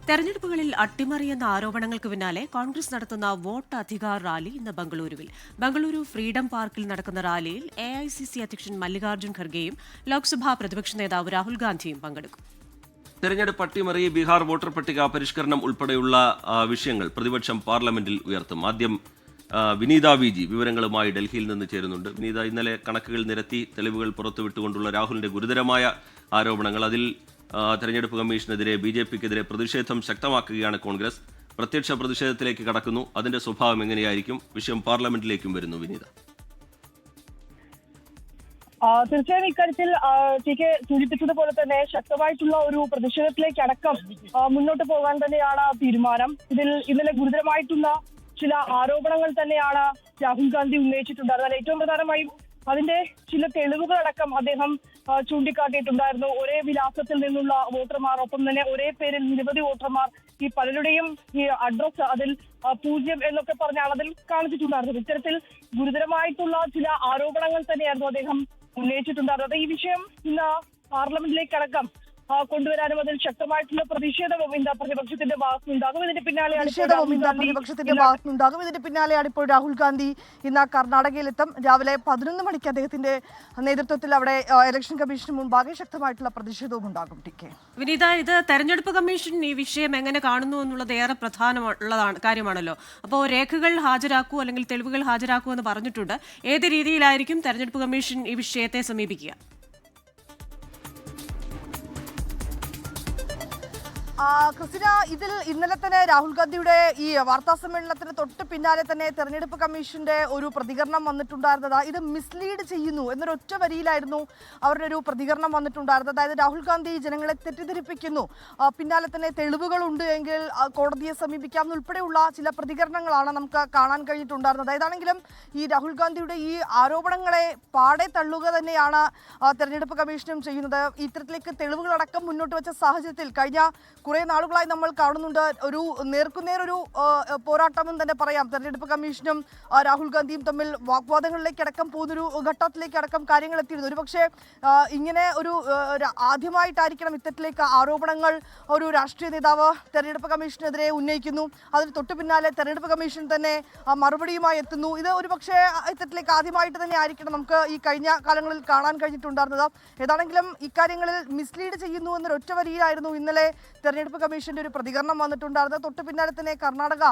തെരഞ്ഞെടുപ്പുകളിൽ അട്ടിമറിയെന്ന ആരോപണങ്ങൾക്ക് പിന്നാലെ കോൺഗ്രസ് നടത്തുന്ന വോട്ട് അധികാർ റാലി ഇന്ന് ബംഗളൂരുവിൽ. ബംഗളൂരു ഫ്രീഡം പാർക്കിൽ നടക്കുന്ന റാലിയിൽ AICC അധ്യക്ഷൻ മല്ലികാർജ്ജുൻ ഖർഗെയും ലോക്സഭാ പ്രതിപക്ഷ നേതാവ് രാഹുൽ ഗാന്ധിയും പങ്കെടുക്കും. തെരഞ്ഞെടുപ്പ് അട്ടിമറി, ബീഹാർ വോട്ടർ പട്ടിക പരിഷ്കരണം ഉൾപ്പെടെയുള്ള വിഷയങ്ങൾ പ്രതിപക്ഷം പാർലമെന്റിൽ ഉയർത്തും. ആദ്യം വിനീത VG വിവരങ്ങളുമായി ഡൽഹിയിൽ നിന്ന് ചേരുന്നുണ്ട്. വിനീത, ഇന്നലെ കണക്കുകൾ നിരത്തി തെളിവുകൾ പുറത്തുവിട്ടുകൊണ്ടുള്ള രാഹുലിന്റെ ഗുരുതരമായ ആരോപണങ്ങൾ, അതിൽ തെരഞ്ഞെടുപ്പ് കമ്മീഷനെതിരെ BJPക്കെതിരെ പ്രതിഷേധം ശക്തമാക്കുകയാണ് കോൺഗ്രസ്. പ്രത്യക്ഷ പ്രതിഷേധത്തിലേക്ക് കടക്കുന്നു. അതിന്റെ സ്വഭാവം എങ്ങനെയായിരിക്കും? വിഷയം പാർലമെന്റിലേക്കും വരുന്നു. വിനീത, തീർച്ചയായും ഇക്കാര്യത്തിൽ TK സൂചിപ്പിച്ചതുപോലെ തന്നെ ശക്തമായിട്ടുള്ള ഒരു പ്രതിഷേധത്തിലേക്ക് അടക്കം മുന്നോട്ട് പോകാൻ തന്നെയാണ് തീരുമാനം. ഇതിൽ ഇന്നലെ ഗുരുതരമായിട്ടുള്ള ചില ആരോപണങ്ങൾ തന്നെയാണ് രാഹുൽ ഗാന്ധി ഉന്നയിച്ചിട്ടുണ്ടായിരുന്നത്. ഏറ്റവും പ്രധാനമായും അതിന്റെ ചില തെളിവുകളടക്കം അദ്ദേഹം ചൂണ്ടിക്കാട്ടിയിട്ടുണ്ടായിരുന്നു. ഒരേ വിലാസത്തിൽ നിന്നുള്ള വോട്ടർമാർ, ഒപ്പം തന്നെ ഒരേ പേരിൽ നിരവധി വോട്ടർമാർ, ഈ പലരുടെയും ഈ അഡ്രസ് അതിൽ 0 എന്നൊക്കെ പറഞ്ഞാണ് അതിൽ കാണിച്ചിട്ടുണ്ടായിരുന്നത്. ഇത്തരത്തിൽ ഗുരുതരമായിട്ടുള്ള ചില ആരോപണങ്ങൾ തന്നെയായിരുന്നു അദ്ദേഹം ഉന്നയിച്ചിട്ടുണ്ടായിരുന്നത്. ഈ വിഷയം ഇന്ന് പാർലമെന്റിലേക്കടക്കം കൊണ്ടുവരാനും അതിൽ ശക്തമായിട്ടുള്ള പ്രതിഷേധവും പ്രതിപക്ഷത്തിന്റെ ഭാഗത്തുനിന്നുണ്ടാകും. ഇതിന്റെ പിന്നാലെയാണ് ഇപ്പോൾ രാഹുൽ ഗാന്ധി ഇന്ന് കർണാടകയിലെത്തും. രാവിലെ 11 മണിക്ക് അദ്ദേഹത്തിന്റെ നേതൃത്വത്തിൽ അവിടെ ഇലക്ഷൻ കമ്മീഷന് മുൻപാകെ ശക്തമായിട്ടുള്ള പ്രതിഷേധവും ഉണ്ടാകും. TK വിനീത, ഇത് തെരഞ്ഞെടുപ്പ് കമ്മീഷൻ ഈ വിഷയം എങ്ങനെ കാണുന്നു എന്നുള്ളത് ഏറെ പ്രധാനമുള്ളതാണ് കാര്യമാണല്ലോ. അപ്പോൾ രേഖകൾ ഹാജരാക്കൂ അല്ലെങ്കിൽ തെളിവുകൾ ഹാജരാക്കൂ എന്ന് പറഞ്ഞിട്ടുണ്ട്. ഏത് രീതിയിലായിരിക്കും തെരഞ്ഞെടുപ്പ് കമ്മീഷൻ ഈ വിഷയത്തെ സമീപിക്കുക? ക്രിസ്റ്റിന, ഇതിൽ ഇന്നലെ തന്നെ രാഹുൽ ഗാന്ധിയുടെ ഈ വാർത്താ സമ്മേളനത്തിന് തൊട്ട് പിന്നാലെ തന്നെ തെരഞ്ഞെടുപ്പ് കമ്മീഷന്റെ ഒരു പ്രതികരണം വന്നിട്ടുണ്ടായിരുന്നത് ഇത് മിസ്ലീഡ് ചെയ്യുന്നു എന്നൊരൊറ്റ വരിയിലായിരുന്നു അവരുടെ ഒരു പ്രതികരണം വന്നിട്ടുണ്ടായിരുന്നത്. അതായത് രാഹുൽ ഗാന്ധി ജനങ്ങളെ തെറ്റിദ്ധരിപ്പിക്കുന്നു, പിന്നാലെ തന്നെ തെളിവുകളുണ്ട് എങ്കിൽ കോടതിയെ സമീപിക്കാം ഉൾപ്പെടെയുള്ള ചില പ്രതികരണങ്ങളാണ് നമുക്ക് കാണാൻ കഴിഞ്ഞിട്ടുണ്ടായിരുന്നത്. ഏതാണെങ്കിലും ഈ രാഹുൽ ഗാന്ധിയുടെ ഈ ആരോപണങ്ങളെ പാടെ തള്ളുക തന്നെയാണ് തെരഞ്ഞെടുപ്പ് കമ്മീഷനും ചെയ്യുന്നത്. ഇത്തരത്തിലേക്ക് തെളിവുകളടക്കം മുന്നോട്ട് വെച്ച സാഹചര്യത്തിൽ കഴിഞ്ഞ കുറെ നാളുകളായി നമ്മൾ കാണുന്നുണ്ട് ഒരു നേർക്കുനേരൊരു പോരാട്ടമെന്ന് തന്നെ പറയാം. തെരഞ്ഞെടുപ്പ് കമ്മീഷനും രാഹുൽ ഗാന്ധിയും തമ്മിൽ വാഗ്വാദങ്ങളിലേക്ക് അടക്കം പോകുന്നൊരു ഘട്ടത്തിലേക്ക് അടക്കം കാര്യങ്ങൾ എത്തിയിരുന്നു. ഒരുപക്ഷെ ഇങ്ങനെ ഒരു ആദ്യമായിട്ടായിരിക്കണം ഇത്തരത്തിലേക്ക് ആരോപണങ്ങൾ ഒരു രാഷ്ട്രീയ നേതാവ് തെരഞ്ഞെടുപ്പ് കമ്മീഷനെതിരെ ഉന്നയിക്കുന്നു. അതിന് തൊട്ടു പിന്നാലെ തെരഞ്ഞെടുപ്പ് കമ്മീഷൻ തന്നെ മറുപടിയുമായി എത്തുന്നു. ഇത് ഒരുപക്ഷെ ഇത്തരത്തിലേക്ക് ആദ്യമായിട്ട് തന്നെ ആയിരിക്കണം നമുക്ക് ഈ കഴിഞ്ഞ കാലങ്ങളിൽ കാണാൻ കഴിഞ്ഞിട്ടുണ്ടായിരുന്നത്. ഏതാണെങ്കിലും ഇക്കാര്യങ്ങളിൽ മിസ്ലീഡ് ചെയ്യുന്നു എന്നൊരൊറ്റ വരിയിലായിരുന്നു ഇന്നലെ തെരഞ്ഞെടുപ്പ് കമ്മീഷന്റെ ഒരു പ്രതികരണം വന്നിട്ടുണ്ടായിരുന്നു. തൊട്ടു പിന്നാലെ തന്നെ കർണാടക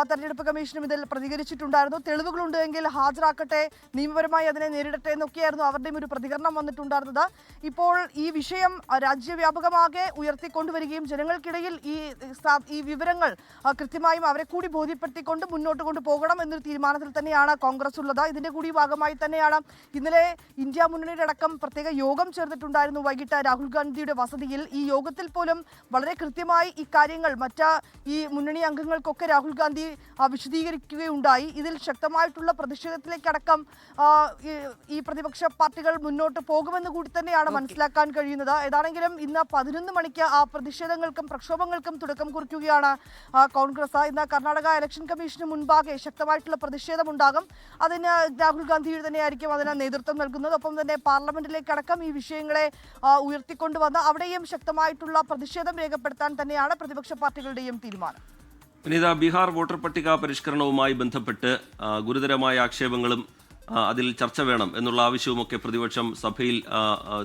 തെരഞ്ഞെടുപ്പ് കമ്മീഷനും ഇതിൽ പ്രതികരിച്ചിട്ടുണ്ടായിരുന്നു. തെളിവുകളുണ്ട് എങ്കിൽ ഹാജരാക്കട്ടെ, നിയമപരമായി അതിനെ നേരിടട്ടെ എന്നൊക്കെയായിരുന്നു അവരുടെയും ഒരു പ്രതികരണം വന്നിട്ടുണ്ടായിരുന്നത്. ഇപ്പോൾ ഈ വിഷയം രാജ്യവ്യാപകമാകെ ഉയർത്തിക്കൊണ്ടുവരികയും ജനങ്ങൾക്കിടയിൽ ഈ വിവരങ്ങൾ കൃത്യമായും അവരെ കൂടി ബോധ്യപ്പെടുത്തിക്കൊണ്ട് മുന്നോട്ട് കൊണ്ടുപോകണം എന്നൊരു തീരുമാനത്തിൽ തന്നെയാണ് കോൺഗ്രസ് ഉള്ളത്. ഇതിന്റെ കൂടി ഭാഗമായി തന്നെയാണ് ഇന്നലെ ഇന്ത്യ മുന്നണിയുടെ അടക്കം പ്രത്യേക യോഗം ചേർന്നിട്ടുണ്ടായിരുന്നു വൈകിട്ട് രാഹുൽ ഗാന്ധിയുടെ വസതിയിൽ. ഈ യോഗത്തിൽ പോലും വളരെ കൃത്യമായി ഇക്കാര്യങ്ങൾ ഈ മുന്നണി അംഗങ്ങൾക്കൊക്കെ രാഹുൽ ഗാന്ധി വിശദീകരിക്കുകയുണ്ടായി. ഇതിൽ ശക്തമായിട്ടുള്ള പ്രതിഷേധത്തിലേക്കടക്കം ഈ പ്രതിപക്ഷ പാർട്ടികൾ മുന്നോട്ട് പോകുമെന്ന് കൂടി തന്നെയാണ് മനസ്സിലാക്കാൻ കഴിയുന്നത്. ഏതാണെങ്കിലും ഇന്ന് 11 മണിക്ക് ആ പ്രതിഷേധങ്ങൾക്കും പ്രക്ഷോഭങ്ങൾക്കും തുടക്കം കുറിക്കുകയാണ് കോൺഗ്രസ്. ഇന്ന് കർണാടക ഇലക്ഷൻ കമ്മീഷന് മുൻപാകെ ശക്തമായിട്ടുള്ള പ്രതിഷേധമുണ്ടാകും. അതിന് രാഹുൽ ഗാന്ധി തന്നെയായിരിക്കും അതിന് നേതൃത്വം നൽകുന്നത്. ഒപ്പം തന്നെ പാർലമെന്റിലേക്കടക്കം ഈ വിഷയങ്ങളെ ഉയർത്തിക്കൊണ്ടുവന്ന് അവിടെയും ശക്തമായിട്ടുള്ള പ്രതിഷേധം രേഖപ്പെടുത്താൻ തന്നെയാണ് പ്രതിപക്ഷ പാർട്ടികളുടെയും തീരുമാനം. വിനീത, ബീഹാർ വോട്ടർ പട്ടിക പരിഷ്കരണവുമായി ബന്ധപ്പെട്ട് ഗുരുതരമായ ആക്ഷേപങ്ങളും അതിൽ ചർച്ച വേണം എന്നുള്ള ആവശ്യവുമൊക്കെ പ്രതിപക്ഷം സഭയിൽ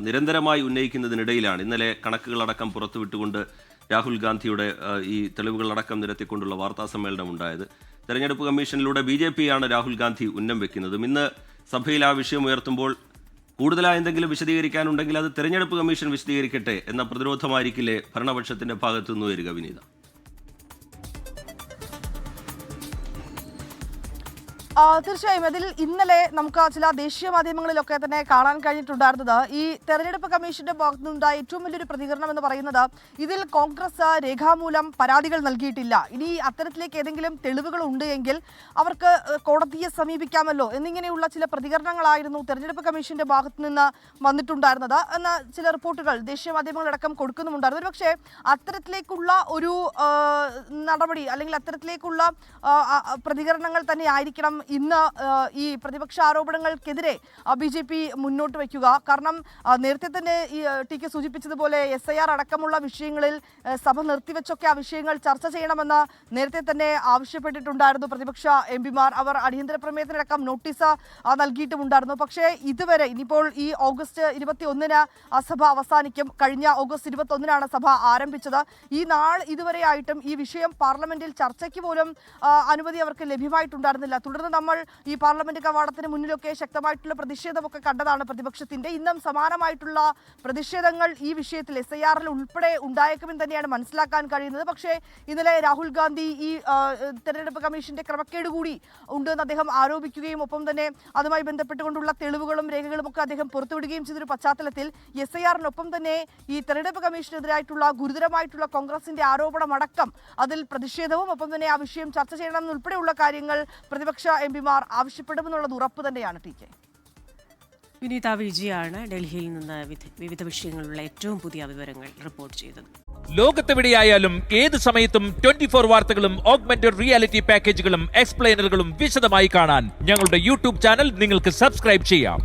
നിരന്തരമായി ഉന്നയിക്കുന്നതിനിടയിലാണ് ഇന്നലെ കണക്കുകളടക്കം പുറത്തുവിട്ടുകൊണ്ട് രാഹുൽ ഗാന്ധിയുടെ ഈ തെളിവുകളടക്കം നിരത്തിക്കൊണ്ടുള്ള വാർത്താ സമ്മേളനം ഉണ്ടായത്. തെരഞ്ഞെടുപ്പ് കമ്മീഷനിലൂടെ BJPയാണ് രാഹുൽ ഗാന്ധി ഉന്നം വെക്കുന്നതും. ഇന്ന് സഭയിൽ ആ വിഷയം ഉയർത്തുമ്പോൾ കൂടുതലായി എന്തെങ്കിലും വിശദീകരിക്കാനുണ്ടെങ്കിൽ അത് തെരഞ്ഞെടുപ്പ് കമ്മീഷൻ വിശദീകരിക്കട്ടെ എന്ന പ്രതിരോധമായിരിക്കില്ലേ ഭരണപക്ഷത്തിന്റെ ഭാഗത്തുനിന്ന് വരിക? വിനീത, തീർച്ചയായും അതിൽ ഇന്നലെ നമുക്ക് ചില ദേശീയ മാധ്യമങ്ങളിലൊക്കെ തന്നെ കാണാൻ കഴിഞ്ഞിട്ടുണ്ടായിരുന്നത് ഈ തെരഞ്ഞെടുപ്പ് കമ്മീഷന്റെ ഭാഗത്തുനിന്നുണ്ടായ ഏറ്റവും വലിയൊരു പ്രതികരണം എന്ന് പറയുന്നത് ഇതിൽ കോൺഗ്രസ് രേഖാമൂലം പരാതികൾ നൽകിയിട്ടില്ല, ഇനി അത്തരത്തിലേക്ക് ഏതെങ്കിലും തെളിവുകൾ ഉണ്ട് എങ്കിൽ അവർക്ക് കോടതിയെ സമീപിക്കാമല്ലോ എന്നിങ്ങനെയുള്ള ചില പ്രതികരണങ്ങളായിരുന്നു തെരഞ്ഞെടുപ്പ് കമ്മീഷന്റെ ഭാഗത്തുനിന്ന് വന്നിട്ടുണ്ടായിരുന്നത് എന്ന ചില റിപ്പോർട്ടുകൾ ദേശീയ മാധ്യമങ്ങളടക്കം കൊടുക്കുന്നുമുണ്ടായിരുന്നു. പക്ഷേ അത്തരത്തിലേക്കുള്ള ഒരു നടപടി അല്ലെങ്കിൽ അത്തരത്തിലേക്കുള്ള പ്രതികരണങ്ങൾ തന്നെ ആയിരിക്കണം ഇന്ന് ഈ പ്രതിപക്ഷ ആരോപണങ്ങൾക്കെതിരെ BJP മുന്നോട്ട് വയ്ക്കുക? കാരണം നേരത്തെ തന്നെ ഈ ടി.കെ. സൂചിപ്പിച്ചതുപോലെ SIR അടക്കമുള്ള വിഷയങ്ങളിൽ സഭ നിർത്തിവെച്ചൊക്കെ ആ വിഷയങ്ങൾ ചർച്ച ചെയ്യണമെന്ന് നേരത്തെ തന്നെ ആവശ്യപ്പെട്ടിട്ടുണ്ടായിരുന്നു പ്രതിപക്ഷ എംപിമാർ. അവർ അടിയന്തര പ്രമേയത്തിനടക്കം നോട്ടീസ് നൽകിയിട്ടുമുണ്ടായിരുന്നു. പക്ഷേ ഇതുവരെ ഇനിയിപ്പോൾ ഈ ഓഗസ്റ്റ് 21-ന് സഭ അവസാനിക്കും. കഴിഞ്ഞ ഓഗസ്റ്റ് 21-നാണ് സഭ ആരംഭിച്ചത്. ഈ നാൾ ഇതുവരെയായിട്ടും ഈ വിഷയം പാർലമെന്റിൽ ചർച്ചയ്ക്ക് പോലും അനുമതി അവർക്ക് ലഭ്യമായിട്ടുണ്ടായിരുന്നില്ല. തുടർന്ന് നമ്മൾ ഈ പാർലമെന്റ് കവാടത്തിന് മുന്നിലൊക്കെ ശക്തമായിട്ടുള്ള പ്രതിഷേധമൊക്കെ കണ്ടതാണ് പ്രതിപക്ഷത്തിന്റെ. ഇന്നും സമാനമായിട്ടുള്ള പ്രതിഷേധങ്ങൾ ഈ വിഷയത്തിൽ SIR-ൽ ഉൾപ്പെടെ ഉണ്ടായേക്കുമെന്ന് തന്നെയാണ് മനസ്സിലാക്കാൻ കഴിയുന്നത്. പക്ഷേ ഇന്നലെ രാഹുൽ ഗാന്ധി ഈ തെരഞ്ഞെടുപ്പ് കമ്മീഷന്റെ ക്രമക്കേട് കൂടി ഉണ്ടെന്ന് അദ്ദേഹം ആരോപിക്കുകയും ഒപ്പം തന്നെ അതുമായി ബന്ധപ്പെട്ടുകൊണ്ടുള്ള തെളിവുകളും രേഖകളും ഒക്കെ അദ്ദേഹം പുറത്തുവിടുകയും ചെയ്തൊരു പശ്ചാത്തലത്തിൽ SIR-നൊപ്പം തന്നെ ഈ തെരഞ്ഞെടുപ്പ് കമ്മീഷനെതിരായിട്ടുള്ള ഗുരുതരമായിട്ടുള്ള കോൺഗ്രസിന്റെ ആരോപണമടക്കം അതിൽ പ്രതിഷേധവും ഒപ്പം തന്നെ ആ വിഷയം ചർച്ച ചെയ്യണമെന്നുൾപ്പെടെയുള്ള കാര്യങ്ങൾ പ്രതിപക്ഷ എംപിമാർ ആവശ്യപ്പെടുമെന്നുള്ളത് ഉറപ്പ് തന്നെയാണ്. ടി.കെ. വിനീത വിജയാണ് ഡൽഹിയിൽ നിന്ന് വിവിധ വിഷയങ്ങളിലുള്ള ഏറ്റവും പുതിയ വിവരങ്ങൾ റിപ്പോർട്ട് ചെയ്തത്. ലോകത്തെവിടെയായാലും ഏത് സമയത്തും 24 വാർത്തകളും ഓഗ്മെന്റഡ് റിയാലിറ്റി പാക്കേജുകളും എക്സ്പ്ലെയിനറുകളും വിശദമായി കാണാൻ ഞങ്ങളുടെ യൂട്യൂബ് ചാനൽ നിങ്ങൾക്ക് സബ്സ്ക്രൈബ് ചെയ്യാം.